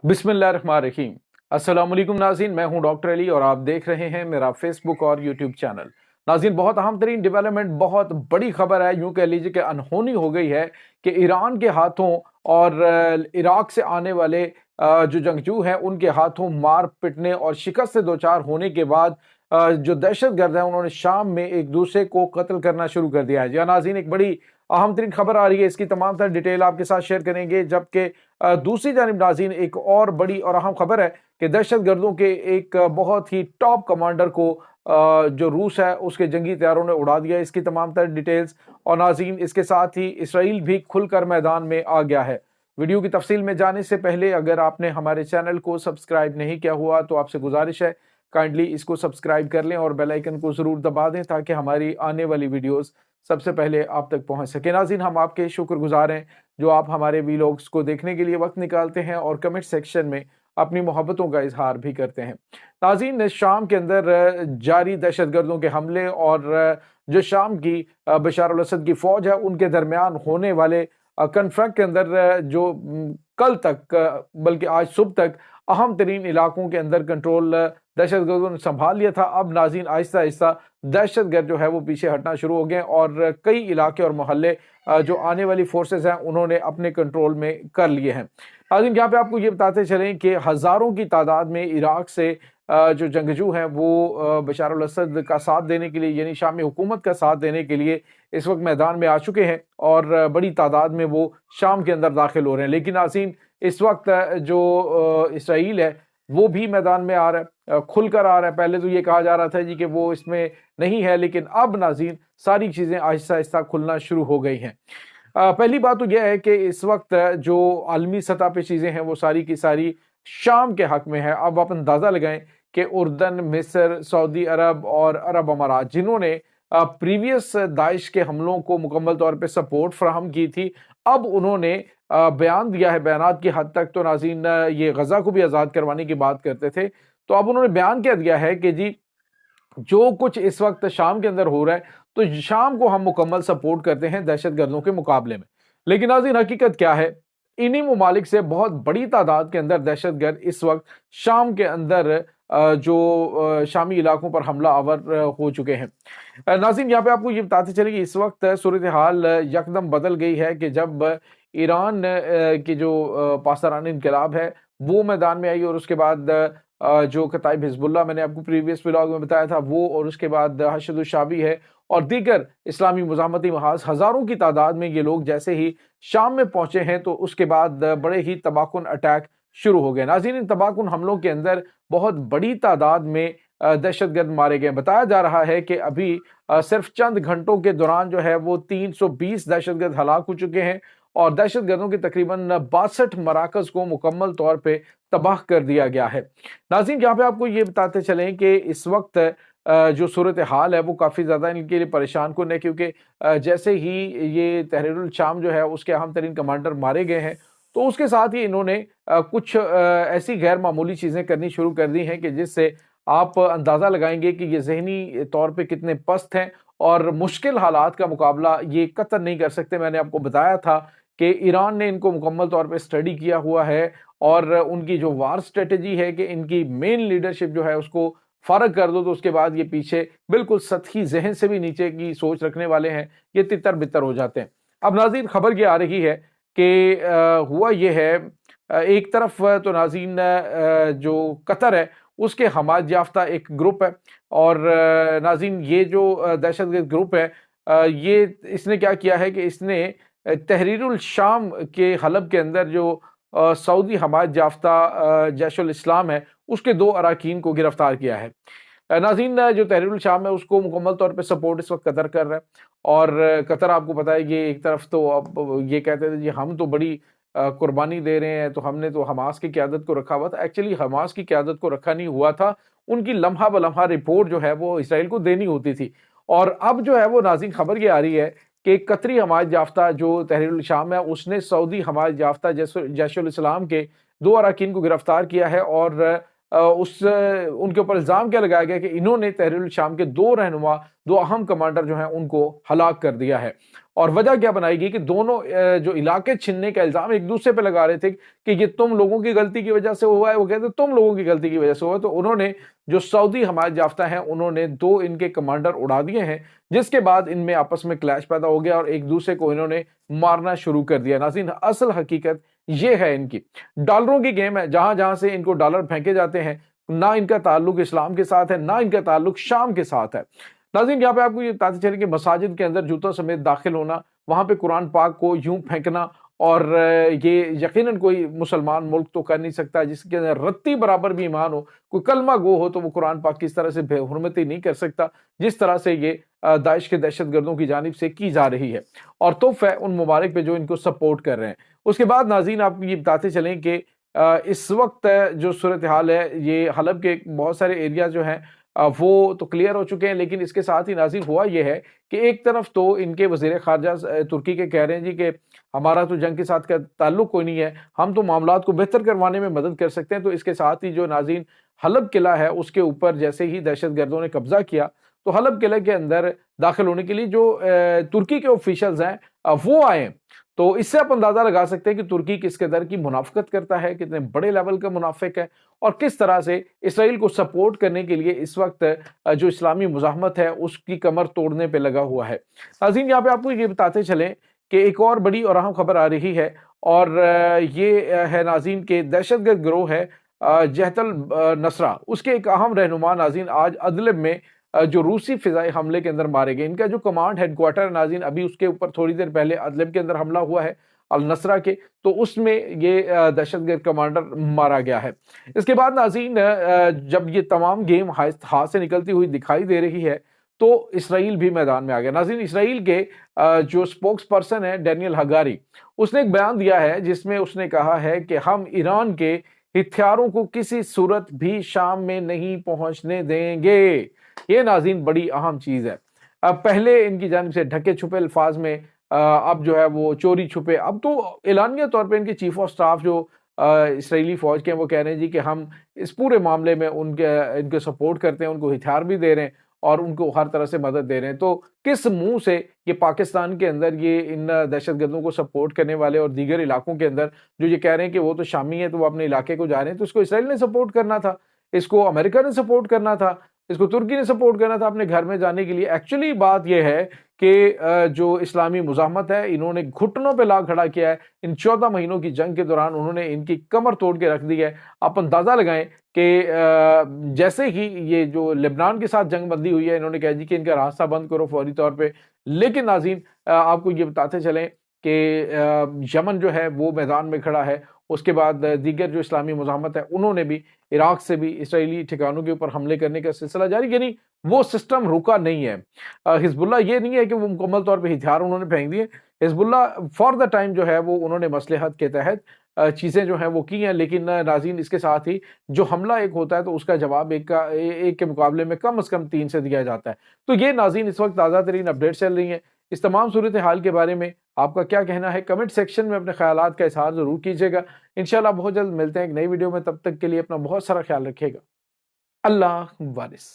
बिस्मिल्लाहिर्रहमानिर्रहीम। अस्सलाम वालेकुम नाज़रीन, मैं हूं डॉक्टर अली और आप देख रहे हैं मेरा फेसबुक और यूट्यूब चैनल। नाज़रीन, बहुत अहम तरीन डेवलपमेंट, बहुत बड़ी खबर है, यूं कह लीजिए कि अनहोनी हो गई है कि ईरान के हाथों और इराक से आने वाले जो जंगजू हैं उनके हाथों मार पिटने और शिकस्त से दो चार होने के बाद जो दहशतगर्द हैं उन्होंने शाम में एक दूसरे को कत्ल करना शुरू कर दिया है। जी हाँ नाज़रीन, एक बड़ी अहम तरीन खबर आ रही है, इसकी तमाम तर डिटेल आपके साथ शेयर करेंगे। जबकि दूसरी जानिब नाज़रीन, एक और बड़ी और अहम खबर है कि दहशतगर्दों के एक बहुत ही टॉप कमांडर को जो रूस है उसके जंगी तैयारों ने उड़ा दिया। इसकी तमाम तर डिटेल्स और नाज़रीन इसके साथ ही इसराइल भी खुलकर मैदान में आ गया है। वीडियो की तफसील में जाने से पहले अगर आपने हमारे चैनल को सब्सक्राइब नहीं किया हुआ तो आपसे गुजारिश है काइंडली इसको सब्सक्राइब कर लें और बेल आइकन को ज़रूर दबा दें ताकि हमारी आने वाली वीडियोस सबसे पहले आप तक पहुंच सके। नाज़रीन, हम आपके शुक्रगुजार हैं जो आप हमारे वीलॉग्स को देखने के लिए वक्त निकालते हैं और कमेंट सेक्शन में अपनी मोहब्बतों का इजहार भी करते हैं। नाज़रीन, शाम के अंदर जारी दहशतगर्दों के हमले और जो शाम की बशार अल असद की फौज है उनके दरमियान होने वाले कन्फ्रैक्ट के अंदर जो कल तक बल्कि आज सुबह तक अहम तरीन इलाकों के अंदर कंट्रोल दहशतगर्दों ने संभाल लिया था। अब नाज़रीन आहिस्ता आहिस्ता दहशतगर्द जो है वो पीछे हटना शुरू हो गए और कई इलाके और मोहल्ले जो आने वाली फोर्सेस हैं उन्होंने अपने कंट्रोल में कर लिए हैं। नाज़रीन, यहाँ पे आपको ये बताते चलें कि हज़ारों की तादाद में इराक से जो जंगजू हैं वो बशार अल असद का साथ देने के लिए यानी शामी हुकूमत का साथ देने के लिए इस वक्त मैदान में आ चुके हैं और बड़ी तादाद में वो शाम के अंदर दाखिल हो रहे हैं। लेकिन नाज़रीन, इस वक्त जो इसराइल है वो भी मैदान में आ रहा है, खुलकर आ रहा है। पहले तो ये कहा जा रहा था जी कि वो इसमें नहीं है, लेकिन अब नाज़रीन सारी चीज़ें आहिस्ता आहिस्ता खुलना शुरू हो गई हैं। पहली बात तो यह है कि इस वक्त जो आलमी सतह पे चीज़ें हैं वो सारी की सारी शाम के हक में है। अब आप अंदाज़ा लगाएं कि उर्दन, मिस्र, सऊदी अरब और अरब अमारात जिन्होंने प्रीवियस दाइश के हमलों को मुकम्मल तौर पे सपोर्ट फराहम की थी, अब उन्होंने बयान दिया है। बयानात की हद तक तो नाज़रीन ये गजा को भी आज़ाद करवाने की बात करते थे, तो अब उन्होंने बयान क्या दिया है कि जी जो कुछ इस वक्त शाम के अंदर हो रहा है तो शाम को हम मुकम्मल सपोर्ट करते हैं दहशतगर्दों के मुकाबले में। लेकिन नाज़रीन हकीकत क्या है, इन्हीं ममालिक से बहुत बड़ी तादाद के अंदर दहशतगर्द इस वक्त शाम के अंदर जो शामी इलाकों पर हमला आवर हो चुके हैं। नाज़रीन, यहाँ पे आपको ये बताते चले कि इस वक्त सूरत हाल यकदम बदल गई है कि जब ईरान की जो पासदारान इनकलाब है वो मैदान में आई और उसके बाद जो कताइब हिजबुल्लाह मैंने आपको प्रीवियस व्लॉग में बताया था वो, और उसके बाद हशद शाबी है और दीगर इस्लामी मुजामती महाज, हज़ारों की तादाद में ये लोग जैसे ही शाम में पहुंचे हैं तो उसके बाद बड़े ही तबाहकुन अटैक शुरू हो गए। नाज़रीन, इन तबाहकुन हमलों के अंदर बहुत बड़ी तादाद में दहशतगर्द मारे गए। बताया जा रहा है कि अभी सिर्फ चंद घंटों के दौरान जो है वो 320 दहशतगर्द हलाक हो चुके हैं और दहशतगर्दों के तकरीबन 62 मराकज को मुकम्मल तौर पे तबाह कर दिया गया है। नाज़रीन, यहाँ पे आपको ये बताते चलें कि इस वक्त जो सूरत हाल है वो काफ़ी ज़्यादा इनके लिए परेशान कुन है, क्योंकि जैसे ही ये तहरीरुल शाम जो है उसके अहम तरीन कमांडर मारे गए हैं तो उसके साथ ही इन्होंने कुछ ऐसी गैर मामूली चीज़ें करनी शुरू कर दी हैं कि जिससे आप अंदाज़ा लगाएंगे कि ये ज़हनी तौर पे कितने पस्त हैं और मुश्किल हालात का मुकाबला ये कतई नहीं कर सकते। मैंने आपको बताया था कि ईरान ने इनको मुकम्मल तौर पे स्टडी किया हुआ है और उनकी जो वार स्ट्रेटजी है कि इनकी मेन लीडरशिप जो है उसको फ़ारग कर दो तो उसके बाद ये पीछे बिल्कुल सतही जहन से भी नीचे की सोच रखने वाले हैं, ये तितर बितर हो जाते हैं। अब नाज़रीन खबर ये आ रही है कि हुआ ये है, एक तरफ तो नाज़रीन जो कतर है उसके हमायत याफ्ता एक ग्रुप है और नाज़रीन ये जो दहशतगर्द ग्रुप है ये इसने क्या किया है कि इसने तहरीरुल शाम के हलब के अंदर जो सऊदी हमायत याफ्ता जैशुल इस्लाम है उसके 2 अरकान को गिरफ्तार किया है। नाज़रीन जो तहरीरुल शाम है उसको मुकम्मल तौर पे सपोर्ट इस वक्त कतर कर रहा है और कतर आपको पता है कि एक तरफ तो अब ये कहते थे जी हम तो बड़ी कुर्बानी दे रहे हैं तो हमने तो हमास की क़यादत को रखा हुआ था। एक्चुअली हमास की क़यादत को रखा नहीं हुआ था, उनकी लम्हा ब लम्हा रिपोर्ट जो है वो इसराइल को देनी होती थी। और अब जो है वो नाज़रीन खबर ये आ रही है कि कतरी हमायत याफ्ता जो तहरीरुल शाम है उसने सऊदी हमायत याफ्ता जैशुल इस्लाम के 2 अरकान को गिरफ्तार किया है और ان کے اوپر الزام کیا لگایا گیا کہ انہوں نے تحریر الشام کے 2 رہنما، 2 اہم کمانڈر جو ہیں ان کو ہلاک کر دیا ہے۔ اور وجہ کیا بنائی گئی کہ دونوں جو علاقے چھننے کا الزام ایک دوسرے پہ لگا رہے تھے کہ یہ تم لوگوں کی غلطی کی وجہ سے ہوا ہے، وہ کہتے تم لوگوں کی غلطی کی وجہ سے ہوا ہے۔ تو انہوں نے جو سعودی حمایت یافتہ ہیں انہوں نے 2 ان کے کمانڈر اڑا دیے ہیں، جس کے بعد ان میں آپس میں کلیش پیدا ہو گیا اور ایک دوسرے کو انہوں نے مارنا شروع کر دیا۔ ناظرین، اصل حقیقت یہ ہے ان کی ڈالروں کی گیم ہے، جہاں جہاں سے ان کو ڈالر پھینکے جاتے ہیں، نہ ان کا تعلق اسلام کے ساتھ ہے، نہ ان کا تعلق شام کے ساتھ ہے۔ ناظرین، یہاں پہ آپ کو یہ بتاتے چلیں کہ مساجد کے اندر جوتوں سمیت داخل ہونا، وہاں پہ قرآن پاک کو یوں پھینکنا، اور یہ یقیناً کوئی مسلمان ملک تو کر نہیں سکتا جس کے اندر رتی برابر بھی ایمان ہو، کوئی کلمہ گو ہو تو وہ قرآن پاک کی اس طرح سے بے حرمتی نہیں کر سکتا جس طرح سے یہ داعش کے دہشت گردوں کی جانب سے کی جا رہی ہے، اور توف ہے ان ممالک پہ جو ان کو سپورٹ کر رہے ہیں۔ اس کے بعد ناظرین، آپ یہ بتاتے چلیں کہ اس وقت جو صورتحال ہے، یہ حلب کے بہت سارے ایریا جو ہیں وہ تو کلیئر ہو چکے ہیں، لیکن اس کے ساتھ ہی ناظرین ہوا یہ ہے کہ ایک طرف تو ان کے وزیر خارجہ ترکی کے کہہ رہے ہیں جی کہ ہمارا تو جنگ کے ساتھ کا تعلق کوئی نہیں ہے، ہم تو معاملات کو بہتر کروانے میں مدد کر سکتے ہیں۔ تو اس کے ساتھ ہی جو ناظرین حلب قلعہ ہے اس کے اوپر جیسے ہی دہشت گردوں نے قبضہ کیا تو حلب قلعہ کے اندر داخل ہونے کے لیے جو ترکی کے آفیشلز ہیں وہ آئے۔ تو اس سے آپ اندازہ لگا سکتے ہیں کہ ترکی کس قدر کی منافقت کرتا ہے، کتنے بڑے لیول کا منافق ہے، اور کس طرح سے اسرائیل کو سپورٹ کرنے کے لیے اس وقت جو اسلامی مزاحمت ہے اس کی کمر توڑنے پہ لگا ہوا ہے۔ ناظرین، یہاں پہ آپ کو یہ بتاتے چلیں کہ ایک اور بڑی اور اہم خبر آ رہی ہے، اور یہ ہے ناظرین کہ دہشت گرد گروہ ہے جہت النصرہ، اس کے ایک اہم رہنما ناظرین آج ادلب میں جو روسی فضائی حملے کے اندر مارے گئے۔ ان کا جو کمانڈ ہیڈ کوارٹر ناظرین ابھی اس کے اوپر تھوڑی دیر پہلے ادلب کے اندر حملہ ہوا ہے النصرہ کے، تو اس میں یہ دہشت گرد کمانڈر مارا گیا ہے۔ اس کے بعد ناظرین جب یہ تمام گیم ہاتھ سے نکلتی ہوئی دکھائی دے رہی ہے تو اسرائیل بھی میدان میں آ گیا۔ ناظرین، اسرائیل کے جو سپوکس پرسن ہے ڈینیل ہگاری، اس نے ایک بیان دیا ہے جس میں اس نے کہا ہے کہ ہم ایران کے ہتھیاروں کو کسی صورت بھی شام میں نہیں پہنچنے دیں گے۔ یہ ناظرین بڑی اہم چیز ہے۔ پہلے ان کی جانب سے ڈھکے چھپے الفاظ میں، اب جو ہے وہ چوری چھپے، اب تو اعلانیہ طور پہ ان کے چیف آف سٹاف جو اسرائیلی فوج کے ہیں وہ کہہ رہے ہیں جی کہ ہم اس پورے معاملے میں ان کے سپورٹ کرتے ہیں، ان کو ہتھیار بھی دے رہے ہیں اور ان کو ہر طرح سے مدد دے رہے ہیں۔ تو کس منہ سے یہ پاکستان کے اندر یہ ان دہشت گردوں کو سپورٹ کرنے والے اور دیگر علاقوں کے اندر جو یہ کہہ رہے ہیں کہ وہ تو شامی ہیں تو وہ اپنے علاقے کو جا رہے ہیں، تو اس کو اسرائیل نے سپورٹ کرنا تھا، اس کو امریکہ نے سپورٹ کرنا تھا، اس کو ترکی نے سپورٹ کرنا تھا اپنے گھر میں جانے کے لیے۔ ایکچولی بات یہ ہے کہ جو اسلامی مزاحمت ہے انہوں نے گھٹنوں پہ لا کھڑا کیا ہے۔ ان 14 مہینوں کی جنگ کے دوران انہوں نے ان کی کمر توڑ کے رکھ دی ہے۔ آپ اندازہ لگائیں کہ جیسے ہی یہ جو لبنان کے ساتھ جنگ بندی ہوئی ہے انہوں نے کہا جی کہ ان کا راستہ بند کرو فوری طور پہ، لیکن ناظرین آپ کو یہ بتاتے چلیں کہ یمن جو ہے وہ میدان میں کھڑا ہے۔ اس کے بعد دیگر جو اسلامی مزاحمت ہے انہوں نے بھی عراق سے بھی اسرائیلی ٹھکانوں کے اوپر حملے کرنے کا سلسلہ جاری، یعنی وہ سسٹم رکا نہیں ہے۔ حزب اللہ یہ نہیں ہے کہ وہ مکمل طور پہ ہتھیار انہوں نے پھینک دیے، حزب اللہ فار دا ٹائم جو ہے وہ انہوں نے مصلحت کے تحت چیزیں جو ہیں وہ کی ہیں، لیکن ناظرین اس کے ساتھ ہی جو حملہ ایک ہوتا ہے تو اس کا جواب ایک کے مقابلے میں کم از کم 3 سے دیا جاتا ہے۔ تو یہ ناظرین اس وقت تازہ ترین اپڈیٹ چل رہی ہیں۔ اس تمام صورتحال کے بارے میں آپ کا کیا کہنا ہے؟ کمنٹ سیکشن میں اپنے خیالات کا اظہار ضرور کیجیے گا۔ انشاءاللہ بہت جلد ملتے ہیں ایک نئی ویڈیو میں، تب تک کے لیے اپنا بہت سارا خیال رکھیے گا۔ اللہ وارث۔